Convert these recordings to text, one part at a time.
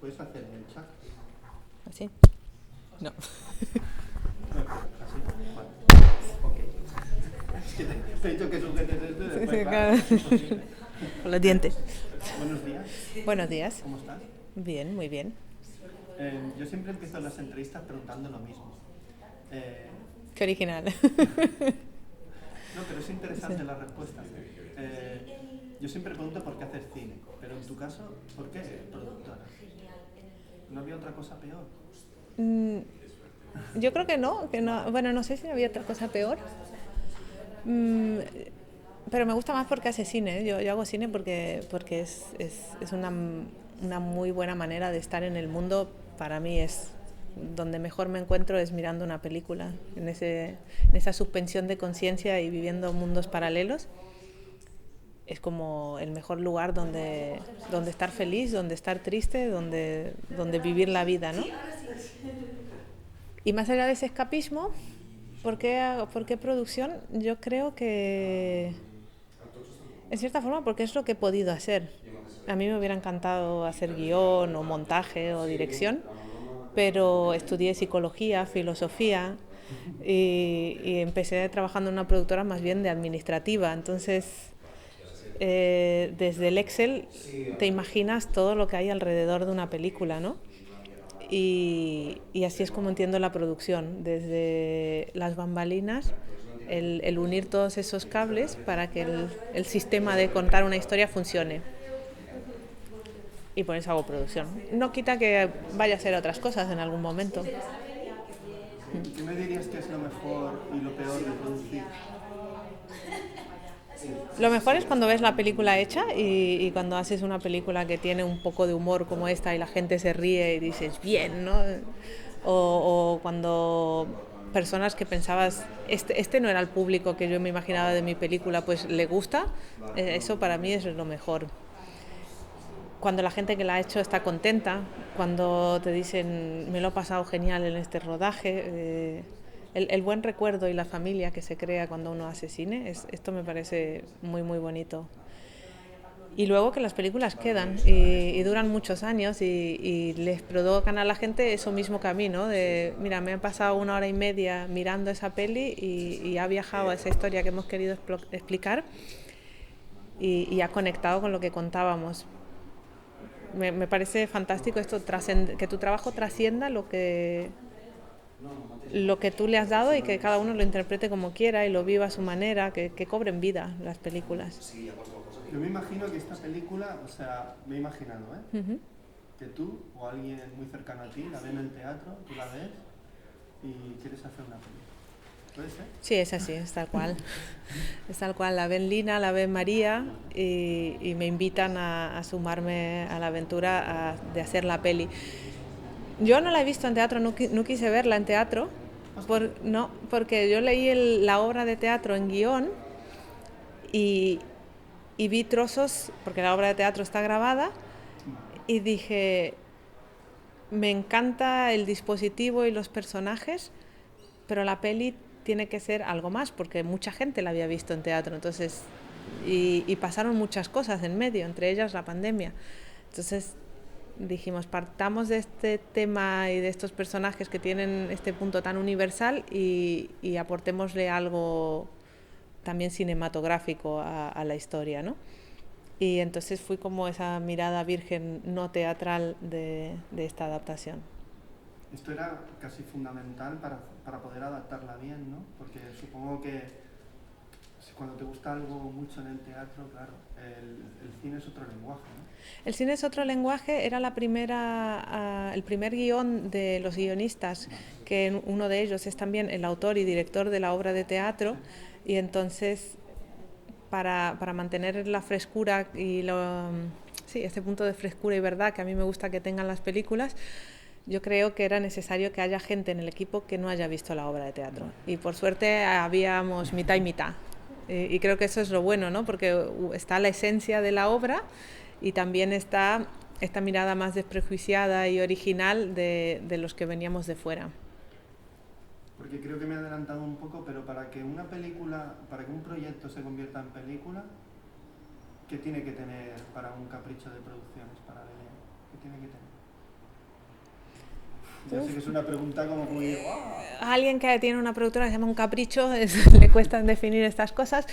¿Puedes hacer en el chat? ¿Así? No. ¿Así? Vale. Ok. Es que te he dicho que sujetes esto y Sí, después, claro. es imposible. Con los dientes. Buenos días. Buenos días. ¿Cómo estás? Bien, muy bien. Yo siempre empiezo las entrevistas preguntando lo mismo. Eh, Qué original. no, pero es interesante Sí. la respuesta. Yo siempre pregunto por qué hacer cine, pero en tu caso, ¿por qué productora? ¿No había otra cosa peor? Yo creo que no. Bueno, no sé si había otra cosa peor. Mm, pero me gusta más porque hace cine. Yo hago cine porque es una muy buena manera de estar en el mundo. Para mí es donde mejor me encuentro es mirando una película, en esa suspensión de conciencia y viviendo mundos paralelos. Es como el mejor lugar donde estar feliz, donde estar triste, donde vivir la vida, ¿no? Y más allá de ese escapismo, ¿por qué producción? Yo creo que, en cierta forma, porque es lo que he podido hacer. A mí me hubiera encantado hacer guión o montaje o dirección, pero estudié psicología, filosofía y empecé trabajando en una productora más bien de administrativa. Entonces, desde el Excel te imaginas todo lo que hay alrededor de una película, ¿no? Y así es como entiendo la producción, desde las bambalinas, el unir todos esos cables para que el sistema de contar una historia funcione. Y por eso hago producción. No quita que vaya a hacer otras cosas en algún momento. ¿Y qué me dirías que es lo mejor y lo peor de producir? Lo mejor es cuando ves la película hecha y cuando haces una película que tiene un poco de humor como esta y la gente se ríe y dices, bien, ¿no? O cuando personas que pensabas, este no era el público que yo me imaginaba de mi película, pues le gusta, eso para mí es lo mejor. Cuando la gente que la ha hecho está contenta, cuando te dicen, me lo he pasado genial en este rodaje, el buen recuerdo y la familia que se crea cuando uno hace cine, esto me parece muy, muy bonito. Y luego que las películas quedan y duran muchos años y les provocan a la gente eso mismo que a mí, ¿no? De, mira, me he pasado 1 hora y media mirando esa peli y ha viajado a esa historia que hemos querido explicar y ha conectado con lo que contábamos. Me parece fantástico esto, que tu trabajo trascienda lo que tú le has dado y que cada uno lo interprete como quiera y lo viva a su manera, que cobren vida las películas. Yo me imagino que esta película, o sea, me he imaginado, que tú o alguien muy cercano a ti la ve en el teatro, tú la ves y quieres hacer una película. ¿Puede ser? Sí, es así, es tal cual. Es tal cual, la ven Lina, la ven María y me invitan a sumarme a la aventura de hacer la peli. Yo no la he visto en teatro, no quise verla en teatro, no, porque yo leí la obra de teatro en guión y, y vi trozos, porque la obra de teatro está grabada, y dije, me encanta el dispositivo y los personajes, pero la peli tiene que ser algo más, porque mucha gente la había visto en teatro, entonces, y pasaron muchas cosas en medio, entre ellas la pandemia. Entonces dijimos, partamos de este tema y de estos personajes que tienen este punto tan universal y aportémosle algo también cinematográfico a la historia, ¿no? Y entonces fui como esa mirada virgen no teatral de esta adaptación. Esto era casi fundamental para poder adaptarla bien, ¿no? Porque supongo que cuando te gusta algo mucho en el teatro, claro, el cine es otro lenguaje, ¿no? El cine es otro lenguaje, era el primer guión de los guionistas, que uno de ellos es también el autor y director de la obra de teatro, y entonces para mantener la frescura y sí, este punto de frescura y verdad que a mí me gusta que tengan las películas, yo creo que era necesario que haya gente en el equipo que no haya visto la obra de teatro. Y por suerte habíamos mitad y mitad. Y creo que eso es lo bueno, ¿no? Porque está la esencia de la obra y también está esta mirada más desprejuiciada y original de los que veníamos de fuera. Porque creo que me he adelantado un poco, pero para que una película, para que un proyecto se convierta en película, ¿qué tiene que tener para un capricho de producciones para Belén? ¿Qué tiene que tener? Ya sé que es una pregunta como muy... Alguien que tiene una productora que se llama Un Capricho, le cuesta definir estas cosas,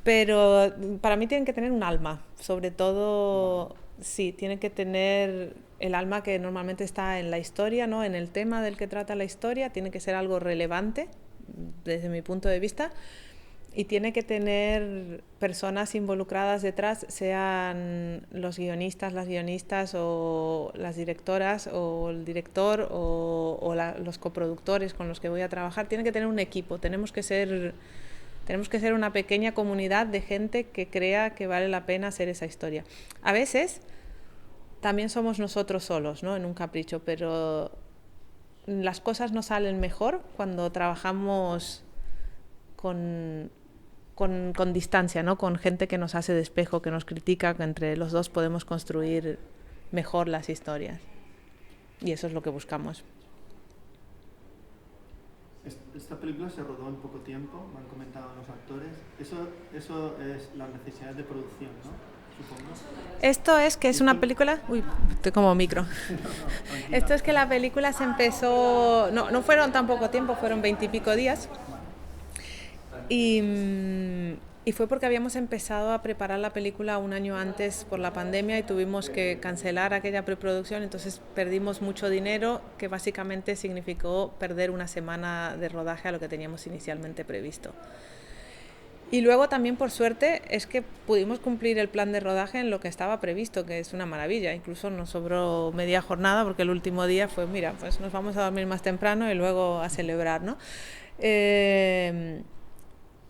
pero para mí tienen que tener un alma, sobre todo, sí, tiene que tener el alma que normalmente está en la historia, ¿no? En el tema del que trata la historia, tiene que ser algo relevante desde mi punto de vista, y tiene que tener personas involucradas detrás, sean los guionistas, las guionistas o las directoras o el director o los coproductores con los que voy a trabajar. Tiene que tener un equipo, tenemos que ser una pequeña comunidad de gente que crea que vale la pena hacer esa historia. A veces también somos nosotros solos, ¿no? En Un Capricho, pero las cosas nos salen mejor cuando trabajamos con distancia, ¿no? Con gente que nos hace de espejo, que nos critica, que entre los dos podemos construir mejor las historias. Y eso es lo que buscamos. Esta película se rodó en poco tiempo, me han comentado los actores. Eso es las necesidades de producción, ¿no? Supongo. Esto es que es una película... Uy, estoy como micro. Esto es que la película se empezó... No fueron tan poco tiempo, fueron 20 y pico días. Y fue porque habíamos empezado a preparar la película un año antes por la pandemia y tuvimos que cancelar aquella preproducción, entonces perdimos mucho dinero, que básicamente significó perder una semana de rodaje a lo que teníamos inicialmente previsto. Y luego también, por suerte, es que pudimos cumplir el plan de rodaje en lo que estaba previsto, que es una maravilla. Incluso nos sobró media jornada porque el último día fue, mira, pues nos vamos a dormir más temprano y luego a celebrar, ¿no?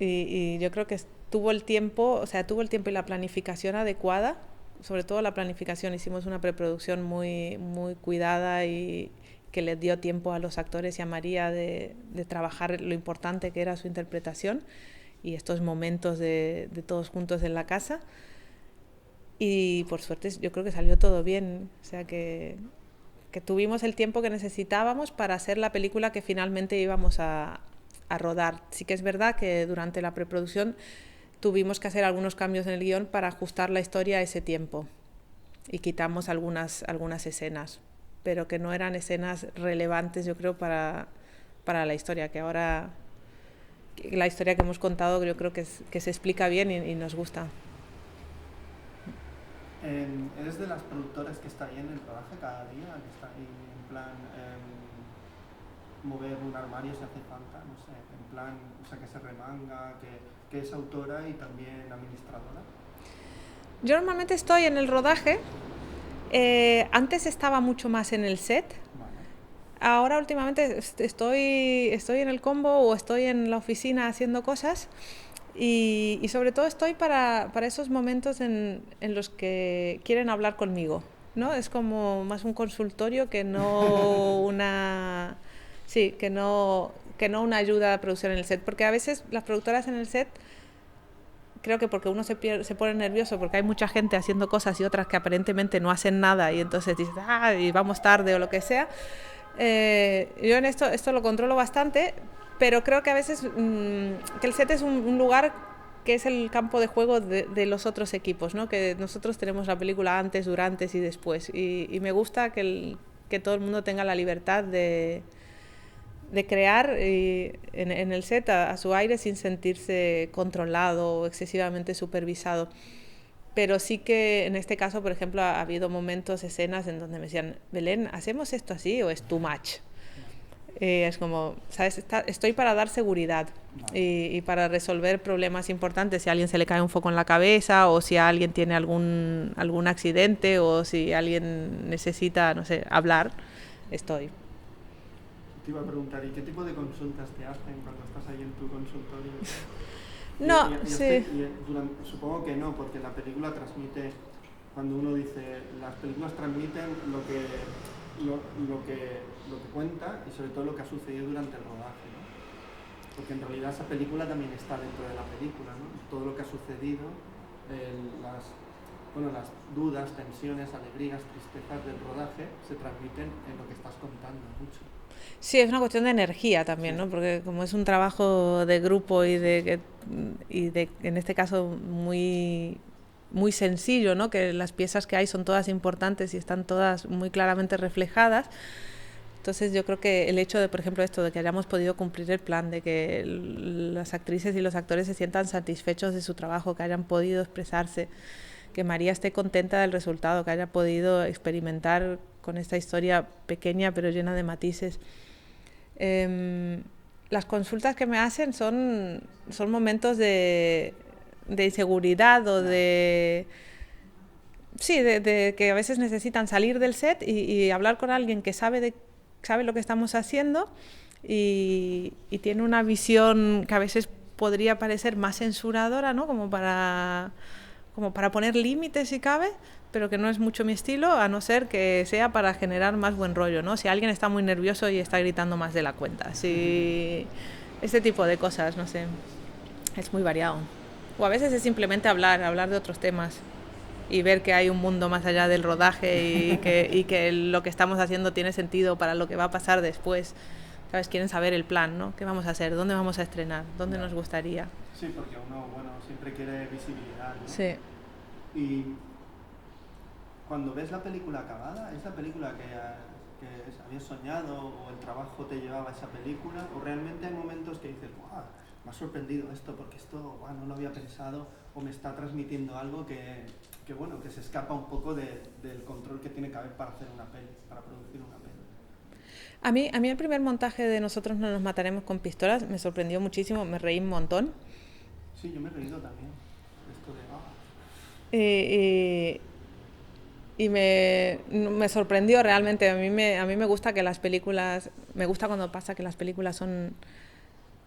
Y yo creo que tuvo el tiempo y la planificación adecuada, sobre todo la planificación. Hicimos una preproducción muy, muy cuidada y que le dio tiempo a los actores y a María de trabajar lo importante que era su interpretación y estos momentos de todos juntos en la casa. Y por suerte yo creo que salió todo bien, o sea que tuvimos el tiempo que necesitábamos para hacer la película que finalmente íbamos a rodar. Sí que es verdad que durante la preproducción tuvimos que hacer algunos cambios en el guión para ajustar la historia a ese tiempo y quitamos algunas escenas, pero que no eran escenas relevantes, yo creo, para la historia, que ahora la historia que hemos contado yo creo que se explica bien y nos gusta. ¿Eres de las productoras que está ahí en el rodaje cada día? Que está ahí en plan mover un armario si hace falta, no sé, en plan, o sea, que se remanga, que es autora y también administradora. Yo normalmente estoy en el rodaje, antes estaba mucho más en el set. Vale. Ahora últimamente estoy en el combo o estoy en la oficina haciendo cosas y sobre todo estoy para esos momentos en los que quieren hablar conmigo, ¿no? Es como más un consultorio que no una... Sí, que no una ayuda a producción en el set, porque a veces las productoras en el set, creo que porque uno se pone nervioso porque hay mucha gente haciendo cosas y otras que aparentemente no hacen nada y entonces dices, y vamos tarde o lo que sea. Yo en esto lo controlo bastante, pero creo que a veces que el set es un lugar que es el campo de juego de los otros equipos, ¿no? Que nosotros tenemos la película antes, durante y después y me gusta que todo el mundo tenga la libertad de crear en el set a su aire sin sentirse controlado o excesivamente supervisado. Pero sí que en este caso, por ejemplo, ha habido momentos, escenas en donde me decían, Belén, ¿hacemos esto así o es too much? Es como, ¿sabes? Estoy para dar seguridad y para resolver problemas importantes. Si a alguien se le cae un foco en la cabeza o si alguien tiene algún accidente o si alguien necesita, no sé, hablar, estoy. Te iba a preguntar, ¿y qué tipo de consultas te hacen cuando estás ahí en tu consultorio? No, sí. Supongo que no, porque la película transmite, cuando uno dice, las películas transmiten lo que cuenta y sobre todo lo que ha sucedido durante el rodaje, ¿no? Porque en realidad esa película también está dentro de la película, ¿no? Todo lo que ha sucedido, las dudas, tensiones, alegrías, tristezas del rodaje se transmiten en lo que estás contando mucho. Sí, es una cuestión de energía también, ¿no? Porque como es un trabajo de grupo y de en este caso muy muy sencillo, ¿no? Que las piezas que hay son todas importantes y están todas muy claramente reflejadas. Entonces yo creo que el hecho de, por ejemplo, esto de que hayamos podido cumplir el plan, de que las actrices y los actores se sientan satisfechos de su trabajo, que hayan podido expresarse, que María esté contenta del resultado, que haya podido experimentar con esta historia pequeña pero llena de matices. Las consultas que me hacen son momentos de inseguridad o de... Sí, de que a veces necesitan salir del set y hablar con alguien que sabe lo que estamos haciendo y tiene una visión que a veces podría parecer más censuradora, ¿no? Como para poner límites si cabe, pero que no es mucho mi estilo, a no ser que sea para generar más buen rollo, ¿no? Si alguien está muy nervioso y está gritando más de la cuenta, si este tipo de cosas, no sé, es muy variado. O a veces es simplemente hablar de otros temas y ver que hay un mundo más allá del rodaje y que lo que estamos haciendo tiene sentido para lo que va a pasar después. ¿Sabes? Quieren saber el plan, ¿no? ¿Qué vamos a hacer? ¿Dónde vamos a estrenar? ¿Dónde nos gustaría? Sí, porque uno, bueno, siempre quiere visibilidad, ¿no? Sí. Y cuando ves la película acabada, ¿es la película que habías soñado o el trabajo te llevaba a esa película? ¿O realmente hay momentos que dices, ¡guau! Me ha sorprendido esto porque esto no lo había pensado o me está transmitiendo algo que se escapa un poco del control que tiene que haber para hacer una peli, para producir una peli? A mí el primer montaje de Nosotros no nos mataremos con pistolas me sorprendió muchísimo, me reí un montón. Sí, yo me he reído también. Esto de... Y me sorprendió realmente. A mí me gusta que las películas, me gusta cuando pasa que las películas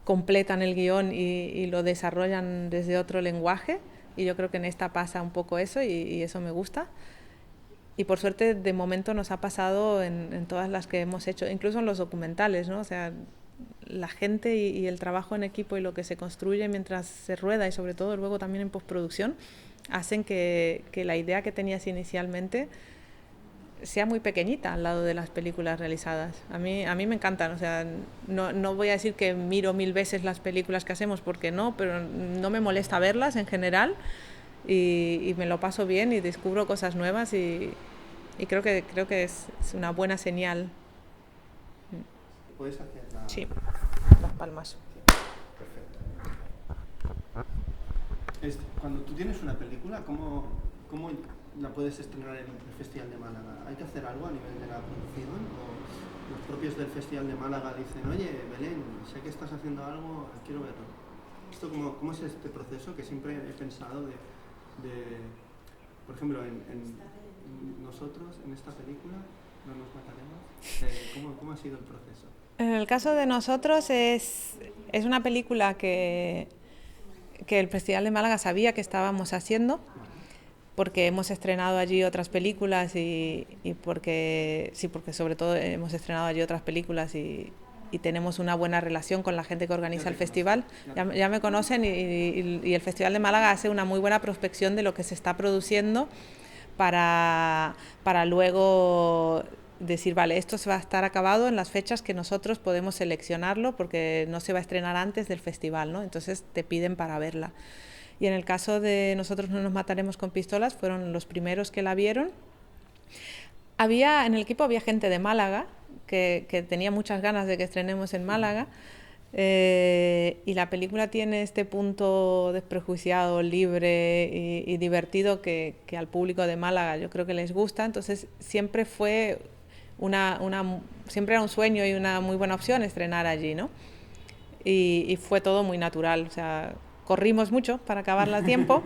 completan el guión y lo desarrollan desde otro lenguaje, y yo creo que en esta pasa un poco eso y eso me gusta. Y por suerte de momento nos ha pasado en todas las que hemos hecho, incluso en los documentales, ¿no? O sea, la gente y el trabajo en equipo y lo que se construye mientras se rueda y sobre todo luego también en postproducción hacen que la idea que tenías inicialmente sea muy pequeñita al lado de las películas realizadas. A mí me encantan, o sea, no voy a decir que miro 1000 veces las películas que hacemos porque no, pero no me molesta verlas en general y me lo paso bien y descubro cosas nuevas y creo que es una buena señal. ¿Puedes hacer Sí, las palmas. Perfecto. Cuando tú tienes una película, ¿cómo la puedes estrenar en el Festival de Málaga? ¿Hay que hacer algo a nivel de la producción? ¿O los propios del Festival de Málaga dicen, oye, Belén, sé que estás haciendo algo, quiero verlo? ¿Esto cómo es este proceso que siempre he pensado por ejemplo, en nosotros, en esta película, No nos mataremos? ¿Cómo ha sido el proceso? En el caso de nosotros es una película que el Festival de Málaga sabía que estábamos haciendo, porque hemos estrenado allí otras películas y porque sobre todo hemos estrenado allí otras películas y tenemos una buena relación con la gente que organiza el festival. Ya me conocen y el Festival de Málaga hace una muy buena prospección de lo que se está produciendo para luego decir, vale, esto se va a estar acabado en las fechas que nosotros podemos seleccionarlo porque no se va a estrenar antes del festival, ¿no? Entonces te piden para verla. Y en el caso de Nosotros no nos mataremos con pistolas, fueron los primeros que la vieron. En el equipo había gente de Málaga que tenía muchas ganas de que estrenemos en Málaga, y la película tiene este punto desprejuiciado, libre y divertido que al público de Málaga yo creo que les gusta. Entonces siempre fue siempre era un sueño y una muy buena opción estrenar allí, ¿no? Y fue todo muy natural, o sea, corrimos mucho para acabarla a tiempo,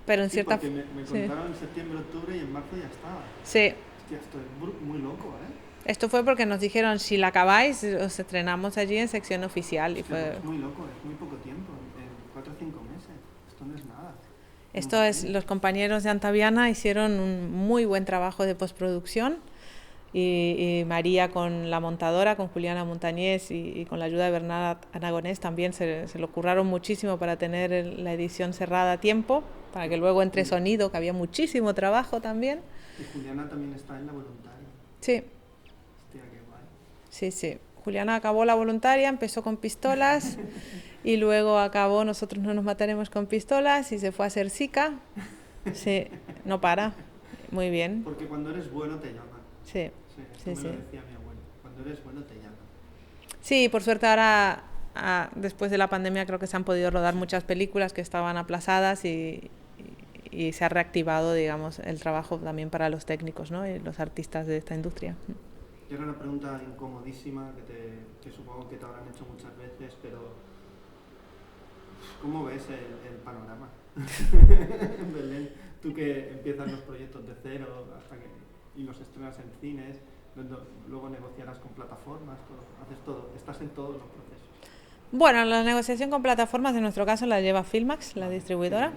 pero en cierta... Porque me contaron en septiembre, octubre y en marzo ya estaba. Sí. Hostia, esto es muy loco, ¿eh? Esto fue porque nos dijeron, si la acabáis, os estrenamos allí en sección oficial. Hostia, fue... Es muy loco, es muy poco tiempo, en 4 o 5 meses. Esto no es nada. Esto es, los compañeros de Antaviana hicieron un muy buen trabajo de postproducción y María con la montadora, con Juliana Montañés y con la ayuda de Bernard Aragonés también se lo curraron muchísimo para tener la edición cerrada a tiempo, para que luego entre sonido, que había muchísimo trabajo también. Y Juliana también está en la voluntaria. Sí. Hostia, qué guay. Sí, sí. Juliana acabó la voluntaria, empezó con pistolas y luego acabó Nosotros no nos mataremos con pistolas y se fue a hacer SICA. Sí, no para. Muy bien. Porque cuando eres bueno te llaman. Sí. Sí, me lo decía mi abuelo. Cuando cuando eres bueno te llaman. Sí, por suerte ahora, después de la pandemia, creo que se han podido rodar muchas películas que estaban aplazadas y se ha reactivado, digamos, el trabajo también para los técnicos, ¿no? Y los artistas de esta industria. Y ahora una pregunta incomodísima que supongo que te habrán hecho muchas veces, pero ¿cómo ves el panorama? En Belén, tú que empiezas los proyectos de cero y los estrenas en cines, luego negociarás con plataformas, haces todo, estás en todos los procesos. Bueno, la negociación con plataformas en nuestro caso la lleva Filmax, la distribuidora.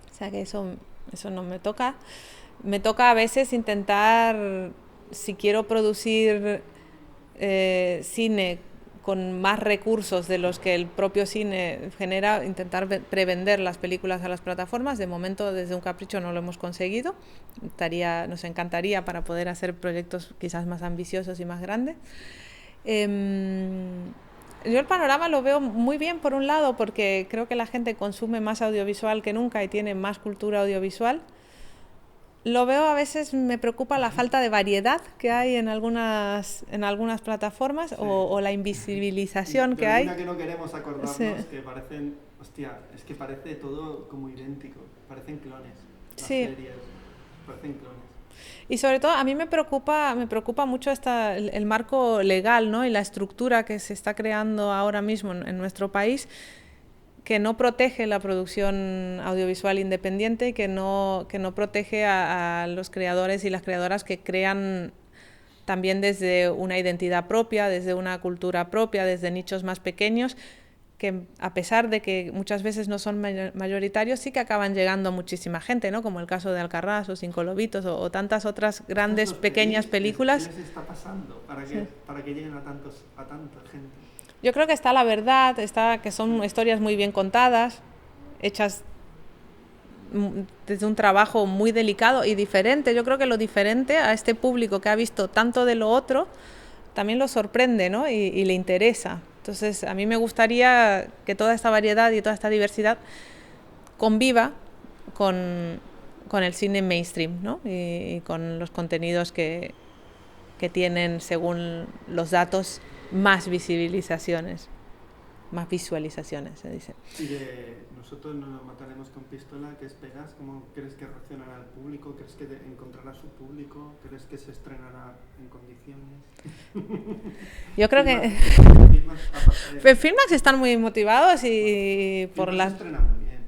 O sea que eso no me toca. Me toca a veces intentar, si quiero producir cine con más recursos de los que el propio cine genera, intentar prevender las películas a las plataformas. De momento, desde Un Capricho no lo hemos conseguido. Nos encantaría para poder hacer proyectos quizás más ambiciosos y más grandes. Yo el panorama lo veo muy bien por un lado porque creo que la gente consume más audiovisual que nunca y tiene más cultura audiovisual. Lo veo a veces, me preocupa la falta de variedad que hay en algunas plataformas, sí. o la invisibilización que hay. Que no queremos acordarnos, sí. Que parecen, es que parece todo como idéntico, parecen clones. Las sí. Series parecen clones. Y sobre todo a mí me preocupa mucho el marco legal, ¿no? Y la estructura que se está creando ahora mismo en nuestro país, que no protege la producción audiovisual independiente y que no protege a los creadores y las creadoras que crean también desde una identidad propia, desde una cultura propia, desde nichos más pequeños, que a pesar de que muchas veces no son mayoritarios, sí que acaban llegando a muchísima gente, ¿no? Como el caso de Alcarrás o Cinco Lobitos o tantas otras grandes, pequeñas películas. ¿Qué les está pasando para que lleguen a tanta gente? Yo creo que está la verdad, que son historias muy bien contadas, hechas desde un trabajo muy delicado y diferente. Yo creo que lo diferente a este público que ha visto tanto de lo otro también lo sorprende, ¿no? y le interesa. Entonces, a mí me gustaría que toda esta variedad y toda esta diversidad conviva con el cine mainstream, ¿no? y con los contenidos que tienen, según los datos, más visualizaciones, se dice. Y nosotros no nos mataremos con pistola, ¿qué esperas? ¿Cómo crees que reaccionará el público? ¿Crees que encontrará su público? ¿Crees que se estrenará en condiciones? Yo creo que Filmax están muy motivados y por Filmax se estrena muy bien.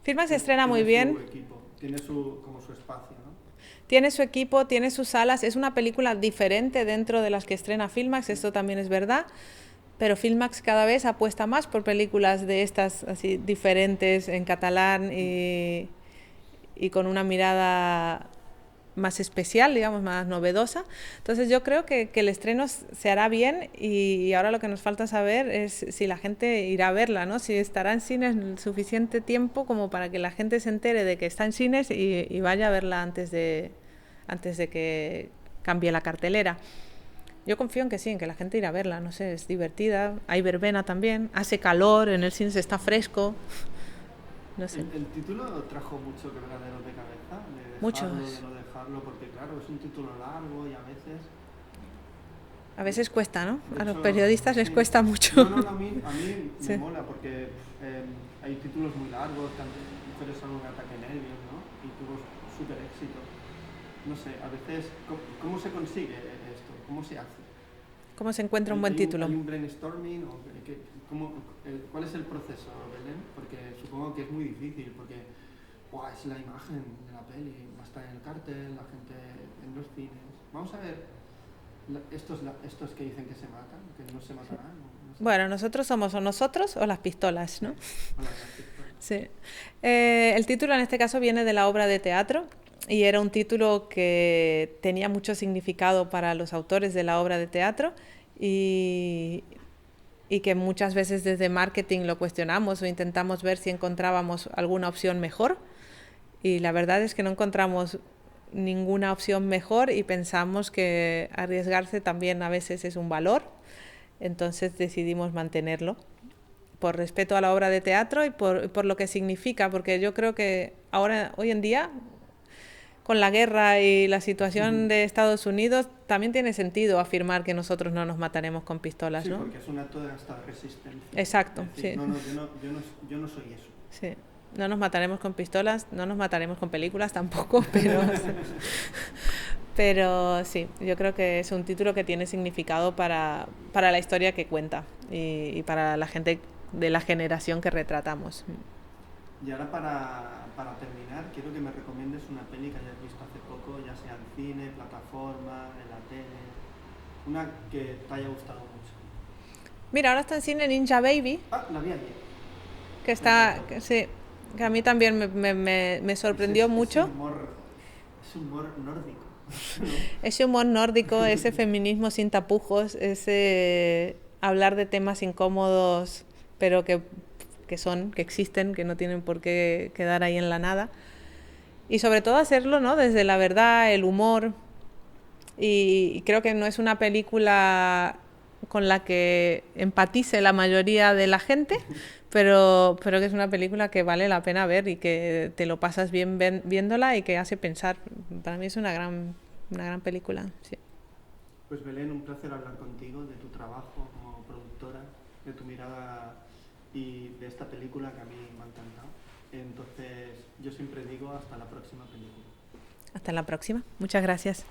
Filmax se estrena muy bien. Su equipo, tiene como su espacio, ¿no? Tiene su equipo, tiene sus salas, es una película diferente dentro de las que estrena Filmax, esto también es verdad, pero Filmax cada vez apuesta más por películas de estas así diferentes en catalán y con una mirada más especial, digamos, más novedosa. Entonces yo creo que el estreno se hará bien y ahora lo que nos falta saber es si la gente irá a verla, ¿no? Si estará en cines el suficiente tiempo como para que la gente se entere de que está en cines y vaya a verla antes de que cambie la cartelera. Yo confío en que sí, en que la gente irá a verla, no sé, es divertida, hay verbena también, hace calor, en el cine se está fresco, no sé. ¿El título trajo mucho quebradero de cabeza? Muchos. De no dejarlo, porque claro, es un título largo y a veces cuesta, ¿no? A los periodistas les cuesta mucho. No, a mí sí. Me mola, porque hay títulos muy largos, Mujeres son un ataque nervios, ¿no? Y tuvo súper éxito. No sé, a veces, ¿cómo se consigue esto? ¿Cómo se hace? ¿Cómo se encuentra un buen título? ¿Hay un brainstorming? ¿Cuál es el proceso, Belén? Porque supongo que es muy difícil, porque es la imagen de la peli, va a estar en el cartel, la gente en los cines. Vamos a ver estos que dicen que se matan, que no se matarán. No sé. Bueno, nosotros somos o nosotros o las pistolas, ¿no? Hola, las pistolas. Sí. El título en este caso viene de la obra de teatro. Y era un título que tenía mucho significado para los autores de la obra de teatro y que muchas veces desde marketing lo cuestionamos o intentamos ver si encontrábamos alguna opción mejor. Y la verdad es que no encontramos ninguna opción mejor y pensamos que arriesgarse también a veces es un valor. Entonces decidimos mantenerlo por respeto a la obra de teatro y por lo que significa, porque yo creo que hoy en día con la guerra y la situación de Estados Unidos, también tiene sentido afirmar que nosotros no nos mataremos con pistolas, Sí, ¿no? porque es un acto de hasta resistencia. Exacto, Es decir, sí. No, yo no soy eso. Sí. No nos mataremos con pistolas, no nos mataremos con películas tampoco, pero sí, yo creo que es un título que tiene significado para la historia que cuenta y para la gente de la generación que retratamos. Y ahora para terminar, quiero que me recomiendes una peli que hayas visto hace poco, ya sea en cine, plataforma, en la tele, una que te haya gustado mucho. Mira, ahora está en cine Ninja Baby, Ah, la vi ayer. que está, que, sí, que a mí también me sorprendió mucho. Es humor nórdico. ¿No? Ese humor nórdico, ese feminismo sin tapujos, ese hablar de temas incómodos, pero que existen, que no tienen por qué quedar ahí en la nada. Y sobre todo hacerlo, ¿no?, desde la verdad, el humor. Y creo que no es una película con la que empatice la mayoría de la gente, pero que es una película que vale la pena ver y que te lo pasas bien viéndola y que hace pensar. Para mí es una gran película, sí. Pues Belén, un placer hablar contigo de tu trabajo como productora, de tu mirada y de esta película que a mí me ha encantado. Entonces, yo siempre digo hasta la próxima película. Hasta la próxima. Muchas gracias.